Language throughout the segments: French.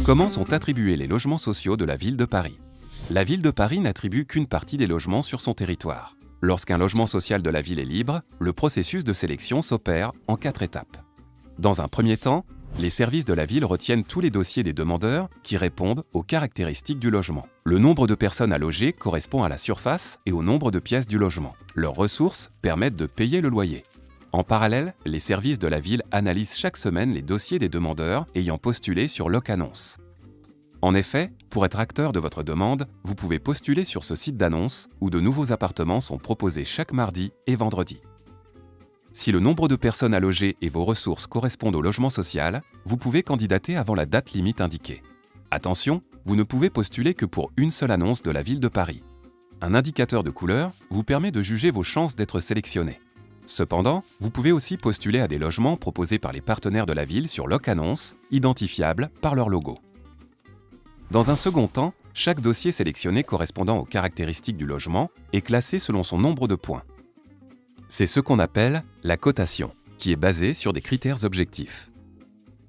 Comment sont attribués les logements sociaux de la ville de Paris? La ville de Paris n'attribue qu'une partie des logements sur son territoire. Lorsqu'un logement social de la ville est libre, le processus de sélection s'opère en 4 étapes. Dans un premier temps, les services de la ville retiennent tous les dossiers des demandeurs qui répondent aux caractéristiques du logement. Le nombre de personnes à loger correspond à la surface et au nombre de pièces du logement. Leurs ressources permettent de payer le loyer. En parallèle, les services de la ville analysent chaque semaine les dossiers des demandeurs ayant postulé sur Locannonce. En effet, pour être acteur de votre demande, vous pouvez postuler sur ce site d'annonce où de nouveaux appartements sont proposés chaque mardi et vendredi. Si le nombre de personnes à loger et vos ressources correspondent au logement social, vous pouvez candidater avant la date limite indiquée. Attention, vous ne pouvez postuler que pour une seule annonce de la ville de Paris. Un indicateur de couleur vous permet de juger vos chances d'être sélectionné. Cependant, vous pouvez aussi postuler à des logements proposés par les partenaires de la ville sur Locannonce, identifiables par leur logo. Dans un second temps, chaque dossier sélectionné correspondant aux caractéristiques du logement est classé selon son nombre de points. C'est ce qu'on appelle la cotation, qui est basée sur des critères objectifs.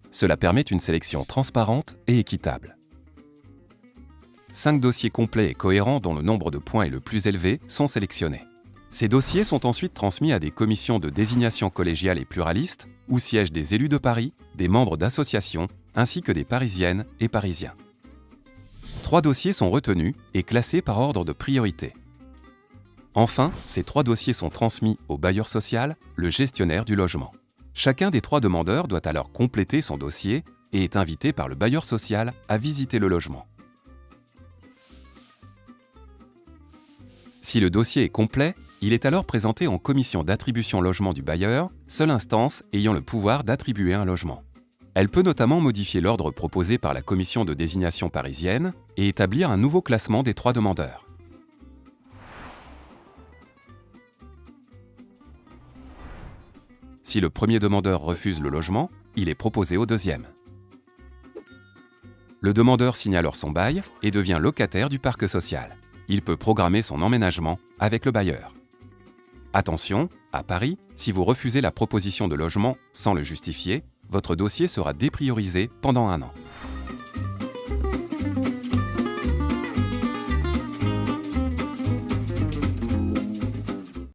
Cela permet une sélection transparente et équitable. 5 dossiers complets et cohérents dont le nombre de points est le plus élevé sont sélectionnés. Ces dossiers sont ensuite transmis à des commissions de désignation collégiale et pluraliste où siègent des élus de Paris, des membres d'associations, ainsi que des Parisiennes et Parisiens. 3 dossiers sont retenus et classés par ordre de priorité. Enfin, ces 3 dossiers sont transmis au bailleur social, le gestionnaire du logement. Chacun des 3 demandeurs doit alors compléter son dossier et est invité par le bailleur social à visiter le logement. Si le dossier est complet, il est alors présenté en commission d'attribution logement du bailleur, seule instance ayant le pouvoir d'attribuer un logement. Elle peut notamment modifier l'ordre proposé par la commission de désignation parisienne et établir un nouveau classement des 3 demandeurs. Si le premier demandeur refuse le logement, il est proposé au deuxième. Le demandeur signe alors son bail et devient locataire du parc social. Il peut programmer son emménagement avec le bailleur. Attention, à Paris, si vous refusez la proposition de logement sans le justifier, votre dossier sera dépriorisé pendant 1 an.